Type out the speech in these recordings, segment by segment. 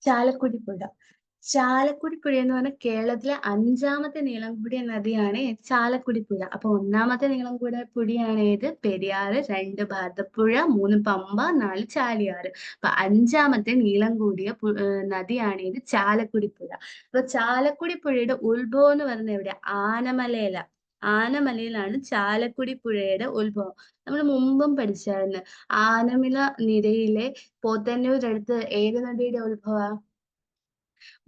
ചാലക്കുടി പുഴ. ചാലക്കുടി പുഴ എന്ന് പറഞ്ഞാൽ കേരളത്തിലെ 5ാമത്തെ നീളം കൂടിയ നദിയാണ് ചാലക്കുടി പുഴ. അപ്പൊ 1ാമത്തെ നീളം കൂടിയ പുഴയാണ് ഏത്? പെരിയാറ്, 2 ഭാരതപ്പുഴ, 3 പമ്പ, 4 ചാലിയാറ്. അപ്പൊ 5ാമത്തെ നീളം കൂടിയ നദിയാണ് ഇത് ചാലക്കുടി പുഴ. അപ്പൊ ചാലക്കുടി പുഴയുടെ ഉത്ഭവം എന്ന് പറയുന്നത് എവിടെ? ആനമലയില. ആനമലയിലാണ് ചാലക്കുടി പുഴയുടെ ഉത്ഭവം. നമ്മൾ മുമ്പും പഠിച്ചായിരുന്നു. ആനമല നിരയിലെ പോത്തന്നൂരടുത്ത് ഏത് നദിയുടെ ഉത്ഭവ?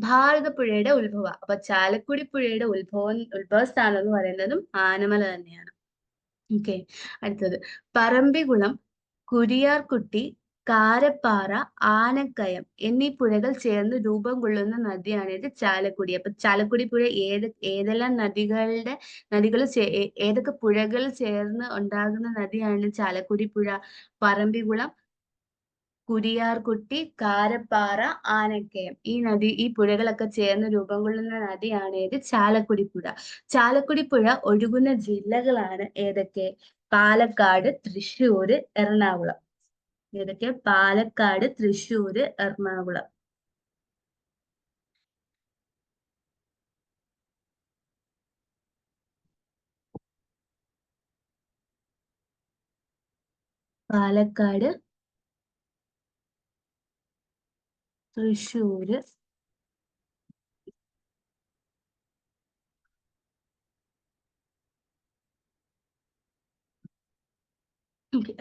ഭാരതപ്പുഴയുടെ ഉത്ഭവ. അപ്പൊ ചാലക്കുടി പുഴയുടെ ഉത്ഭവസ്ഥാനം എന്ന് പറയുന്നതും ആനമല തന്നെയാണ്. ഓക്കെ, അടുത്തത് പറമ്പിക്കുളം, കുരിയാർകുട്ടി, കാരപ്പാറ, ആനക്കയം എന്നീ പുഴകൾ ചേർന്ന് രൂപം കൊള്ളുന്ന നദിയാണ് ഇത് ചാലക്കുടി. അപ്പൊ ചാലക്കുടി പുഴ ഏതെല്ലാം നദികൾ ഏതൊക്കെ പുഴകൾ ചേർന്ന് ഉണ്ടാകുന്ന നദിയാണ് ചാലക്കുടി പുഴ? പറമ്പിക്കുളം, കുരിയാർകുട്ടി, കാരപ്പാറ, ആനക്കയം. ഈ പുഴകളൊക്കെ ചേർന്ന് രൂപം കൊള്ളുന്ന നദിയാണ് ഏത്? ചാലക്കുടി പുഴ. ചാലക്കുടി പുഴ ഒഴുകുന്ന ജില്ലകളാണ് ഏതൊക്കെ? പാലക്കാട്, തൃശ്ശൂര്, എറണാകുളം. ഏതൊക്കെ? പാലക്കാട്, തൃശ്ശൂര്, എറണാകുളം. പാലക്കാട്, തൃശ്ശൂര്,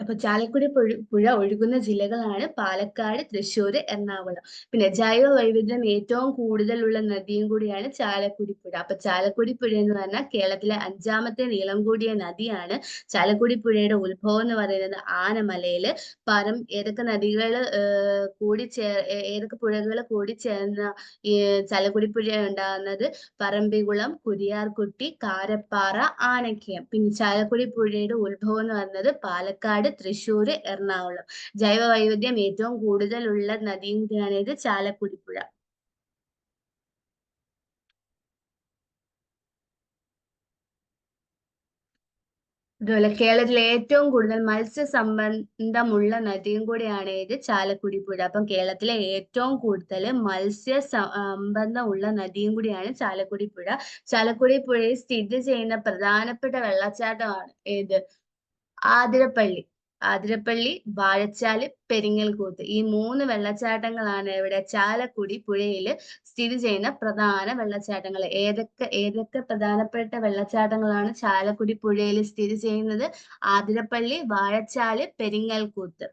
അപ്പൊ ചാലക്കുടി പുഴ ഒഴുകുന്ന ജില്ലകളാണ് പാലക്കാട്, തൃശ്ശൂര്, എറണാകുളം. പിന്നെ ജൈവ വൈവിധ്യം ഏറ്റവും കൂടുതലുള്ള നദിയും കൂടിയാണ് ചാലക്കുടി പുഴ. അപ്പൊ ചാലക്കുടി പുഴ എന്ന് പറഞ്ഞാൽ കേരളത്തിലെ 5ാമത്തെ നീളം കൂടിയ നദിയാണ്. ചാലക്കുടി പുഴയുടെ ഉത്ഭവം എന്ന് പറയുന്നത് ആനമലയില്. ഏതൊക്കെ നദികൾ ഏതൊക്കെ പുഴകൾ കൂടി ചേർന്ന ഈ ചാലക്കുടി പുഴ ഉണ്ടാകുന്നത്? പറമ്പിക്കുളം, കുരിയാർകുട്ടി, കാരപ്പാറ, ആനക്കയം. പിന്നെ ചാലക്കുടി പുഴയുടെ ഉത്ഭവം എന്ന് പറയുന്നത് പാലക്കാട്, തൃശ്ശൂര്, എറണാകുളം. ജൈവ വൈവിധ്യം ഏറ്റവും കൂടുതലുള്ള നദിയും കൂടിയാണ് ഇത് ചാലക്കുടി പുഴ. അതുപോലെ കേരളത്തിലെ ഏറ്റവും കൂടുതൽ മത്സ്യസമ്പന്നമുള്ള നദിയും കൂടിയാണ് ഇത് ചാലക്കുടി പുഴ. അപ്പം കേരളത്തിലെ ഏറ്റവും കൂടുതൽ മത്സ്യസമ്പന്നമുള്ള നദിയും കൂടിയാണ് ചാലക്കുടി പുഴ. ചാലക്കുടി പുഴയിൽ സ്ഥിതി ചെയ്യുന്ന പ്രധാനപ്പെട്ട വെള്ളച്ചാട്ടമാണ് ഏത്? ആതിരപ്പള്ളി. ആതിരപ്പള്ളി, വാഴച്ചാല്, പെരിങ്ങൽകൂത്ത്. ഈ 3 വെള്ളച്ചാട്ടങ്ങളാണ് ഇവിടെ ചാലക്കുടി പുഴയിൽ സ്ഥിതി ചെയ്യുന്ന പ്രധാന വെള്ളച്ചാട്ടങ്ങൾ. ഏതൊക്കെ പ്രധാനപ്പെട്ട വെള്ളച്ചാട്ടങ്ങളാണ് ചാലക്കുടി പുഴയിൽ സ്ഥിതി ചെയ്യുന്നത്? ആതിരപ്പള്ളി, വാഴച്ചാല്, പെരിങ്ങൽകൂത്ത്.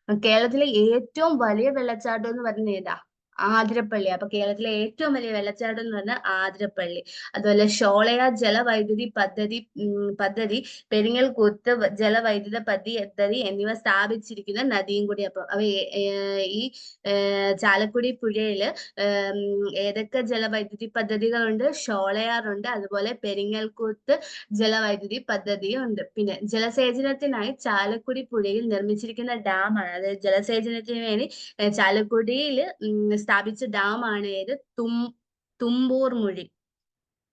കേരളത്തിലെ ഏറ്റവും വലിയ വെള്ളച്ചാട്ടം എന്ന് പറയുന്നത് ഏതാ? ആതിരപ്പള്ളി. അപ്പൊ കേരളത്തിലെ ഏറ്റവും വലിയ വെള്ളച്ചാട്ടം എന്ന് പറഞ്ഞാൽ ആതിരപ്പള്ളി. അതുപോലെ ഷോളയാർ ജലവൈദ്യുതി പദ്ധതി, പെരിങ്ങൽകുത്ത് ജലവൈദ്യുത പദ്ധതി എന്നിവ സ്ഥാപിച്ചിരിക്കുന്ന നദിയും കൂടി. അപ്പൊ ഈ ചാലക്കുടി പുഴയില് ഏതൊക്കെ ജലവൈദ്യുതി പദ്ധതികളുണ്ട്? ഷോളയാറുണ്ട്, അതുപോലെ പെരിങ്ങൽകുത്ത് ജലവൈദ്യുതി പദ്ധതിയും ഉണ്ട്. പിന്നെ ജലസേചനത്തിനായി ചാലക്കുടി പുഴയിൽ നിർമ്മിച്ചിരിക്കുന്ന ഡാമാണ്, അതായത് ജലസേചനത്തിന് വേണ്ടി ചാലക്കുടിയിൽ സ്ഥാപിച്ച ഡാമാണ് ഏത്? തുമ്പൂർ മുഴി.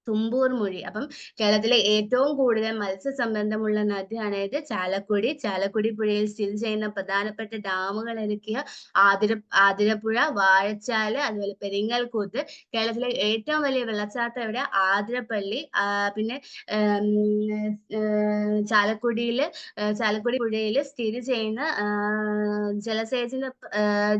തുമ്പൂർ മൊഴി. അപ്പം കേരളത്തിലെ ഏറ്റവും കൂടുതൽ മത്സ്യസമ്പന്നമുള്ള നദിയാണ് ഇത് ചാലക്കുടി. ചാലക്കുടി പുഴയിൽ സ്ഥിതി ചെയ്യുന്ന പ്രധാനപ്പെട്ട ഡാമുകൾ ഏതൊക്കെയാ? ആതിരപ്പുഴ, വാഴച്ചാല്, അതുപോലെ പെരിങ്ങൽകൂത്ത്. കേരളത്തിലെ ഏറ്റവും വലിയ വെള്ളച്ചാട്ടം എവിടെ? ആതിരപ്പള്ളി. പിന്നെ ചാലക്കുടി പുഴയിൽ സ്ഥിതി ചെയ്യുന്ന ജലസേചന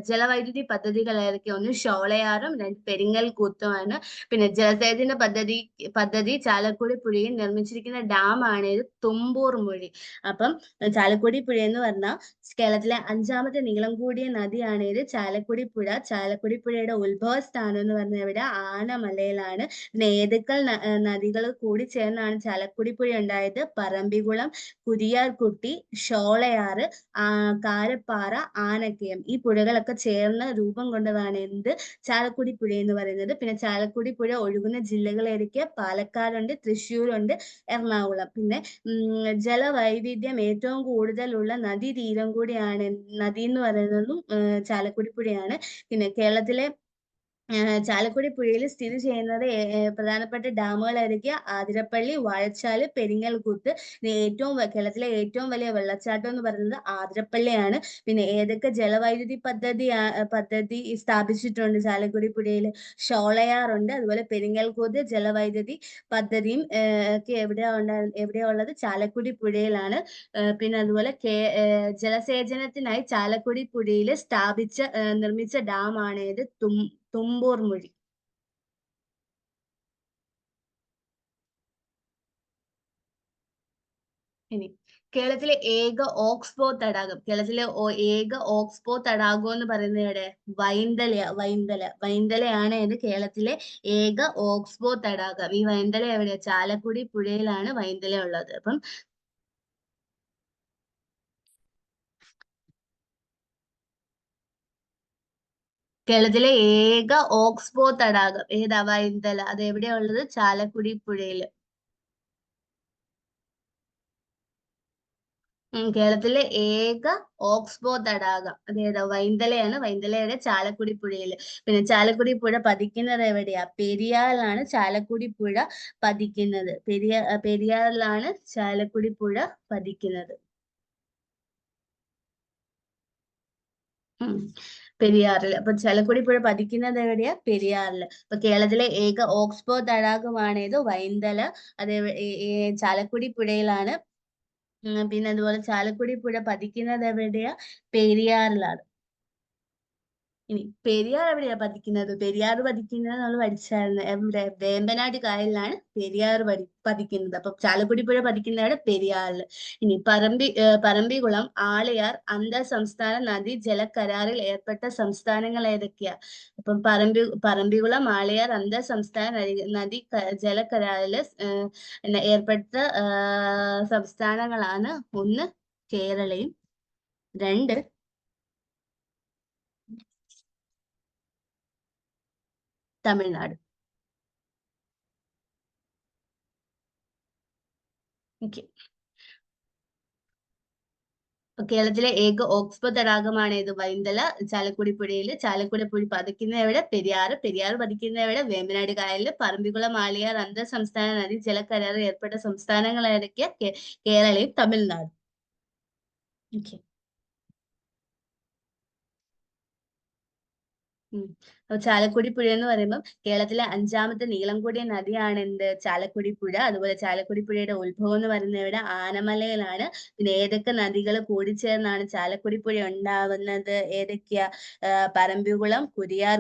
ജലവൈദ്യുതി പദ്ധതികൾ ഏതൊക്കെയാ? ഒന്ന് ഷോളയാറും, 2 പെരിങ്ങൽകൂത്തുമാണ്. പിന്നെ ജലസേചന പദ്ധതി ചാലക്കുടി പുഴയിൽ നിർമ്മിച്ചിരിക്കുന്ന ഡാമാണ് ഇത് തുമ്പൂർ മൊഴി. അപ്പം ചാലക്കുടി പുഴ എന്ന് പറഞ്ഞാൽ കേരളത്തിലെ 5ാമത്തെ നീളം കൂടിയ നദിയാണ് ഇത് ചാലക്കുടി പുഴ. ചാലക്കുടി പുഴയുടെ ഉത്ഭവ സ്ഥാനം എന്ന് പറഞ്ഞാൽ ഇവിടെ ആനമലയിലാണ്. പിന്നെ ഏതൊക്കെ നദികൾ കൂടി ചേർന്നാണ് ചാലക്കുടി പുഴ ഉണ്ടായത്? പറമ്പിക്കുളം, കുരിയാർകുട്ടി, ഷോളയാറ്, കാരപ്പാറ, ആനക്കയം. ഈ പുഴകളൊക്കെ ചേർന്ന് രൂപം കൊണ്ടതാണ് എന്ത്? ചാലക്കുടി പുഴ എന്ന് പറയുന്നത്. പിന്നെ ചാലക്കുടി പുഴ ഒഴുകുന്ന ജില്ലകൾ ഏതൊക്കെയാ? പാലക്കാടുണ്ട്, തൃശ്ശൂരുണ്ട്, എറണാകുളം. പിന്നെ ജലവൈവിധ്യം ഏറ്റവും കൂടുതലുള്ള നദി എന്ന് പറയുന്നതും ചാലക്കുടി പുഴയാണ്. പിന്നെ കേരളത്തിലെ ചാലക്കുടി പുഴയിൽ സ്ഥിതി ചെയ്യുന്നത് പ്രധാനപ്പെട്ട ഡാമുകൾ ഏതൊക്കെയാ? ആതിരപ്പള്ളി, വാഴച്ചാല്, പെരിങ്ങൽകുത്ത്. ഇനി കേരളത്തിലെ ഏറ്റവും വലിയ വെള്ളച്ചാട്ടം എന്ന് പറയുന്നത് ആതിരപ്പള്ളിയാണ്. പിന്നെ ഏതൊക്കെ ജലവൈദ്യുതി പദ്ധതി സ്ഥാപിച്ചിട്ടുണ്ട് ചാലക്കുടി പുഴയിൽ? ഷോളയാറുണ്ട്, അതുപോലെ പെരിങ്ങൽകുത്ത് ജലവൈദ്യുതി പദ്ധതിയും ഒക്കെ എവിടെയാ ഉള്ളത്? ചാലക്കുടി പുഴയിലാണ്. പിന്നെ അതുപോലെ ജലസേചനത്തിനായി ചാലക്കുടി പുഴയിൽ നിർമ്മിച്ച ഡാമാണ് ഏത്? തുമ്പൂർ മൊഴി. ഇനി കേരളത്തിലെ ഏക ഓക്സ്ബോ തടാകം എന്ന് പറയുന്നത് എവിടെ? വൈന്തലയാണ് ഇത് കേരളത്തിലെ ഏക ഓക്സ്ബോ തടാകം. ഈ വൈന്തല എവിടെയാ? ചാലക്കുടി പുഴയിലാണ് വൈന്തല ഉള്ളത്. അപ്പം കേരളത്തിലെ ഏക ഓക്സ്ബോ തടാകം ഏതാ? വൈന്തല. അത് എവിടെയാ ഉള്ളത്? ചാലക്കുടി പുഴയില്. കേരളത്തിലെ ഏക ഓക്സ്ബോ തടാകം അതേതാ? വൈന്തലയാണ്. വൈന്തലയുടെ ചാലക്കുടി പുഴയില്. പിന്നെ ചാലക്കുടി പുഴ പതിക്കുന്നത് എവിടെയാ? പെരിയാറിലാണ് ചാലക്കുടി പുഴ പതിക്കുന്നത്. പെരിയാറിലാണ് ചാലക്കുടി പുഴ പതിക്കുന്നത്. ഉം പെരിയാറില്. അപ്പൊ ചാലക്കുടി പുഴ പതിക്കുന്നത് എവിടെയാ? പെരിയാറില്. അപ്പൊ കേരളത്തിലെ ഏക ഓക്സ്ബോ തടാകമാണേത്? വൈന്തല. അത് ചാലക്കുടി പുഴയിലാണ്. പിന്നെ അതുപോലെ ചാലക്കുടി പുഴ പതിക്കുന്നത് എവിടെയാ? പെരിയാറിലാണ്. ഇനി പെരിയാർ എവിടെയാ പതിക്കുന്നത്? പെരിയാർ പതിക്കുന്നത് നമ്മൾ പഠിച്ചായിരുന്നു. എവിടെ? വേമ്പനാട് കായലിലാണ് പെരിയാർ പതിക്കുന്നത്. അപ്പൊ ചാലക്കുടി പുഴ പതിക്കുന്നതാണ് പെരിയാറില്. ഇനി പറമ്പിക്കുളം, ആളിയാർ അന്തർ സംസ്ഥാന നദീ ജലകരാറിൽ ഏർപ്പെട്ട സംസ്ഥാനങ്ങൾ ഏതൊക്കെയാ? അപ്പം പറമ്പിക്കുളം, ആളിയാർ അന്തർ സംസ്ഥാന നദീ ജലകരാറിൽ ഏർപ്പെട്ട സംസ്ഥാനങ്ങളാണ്. ഒന്ന് കേരളയും, രണ്ട് തമിഴ്നാട്. ഓക്കെ. കേരളത്തിലെ ഏക ഓക്സ്ബോ തടാകമാണ് ഇത്? വൈന്തല. ചാലക്കുടി പുഴയില്. ചാലക്കുടി പുഴ പതിക്കുന്ന എവിടെ? പെരിയാർ പതിക്കുന്ന എവിടെ? വേമ്പനാട് കായലില്. പറമ്പിക്കുളം, ആളിയാർ അന്തർ സംസ്ഥാന നദീ ജലകരാറിൽ ഏർപ്പെട്ട സംസ്ഥാനങ്ങൾ ഏതൊക്കെയാ? കേരളയും തമിഴ്നാടും. ഓക്കെ. അപ്പൊ ചാലക്കുടി പുഴ എന്ന് പറയുമ്പോൾ കേരളത്തിലെ 5ാമത്തെ നീളം കൂടിയ നദിയാണ് എന്ത്? ചാലക്കുടി പുഴ. അതുപോലെ ചാലക്കുടി പുഴയുടെ ഉത്ഭവം എന്ന് പറയുന്നത് ഇവിടെ ആനമലയിലാണ്. പിന്നെ ഏതൊക്കെ നദികൾ കൂടിച്ചേർന്നാണ് ചാലക്കുടി പുഴ ഉണ്ടാവുന്നത്? ഏതൊക്കെയാ? പറമ്പിക്കുളം, കുരിയാർ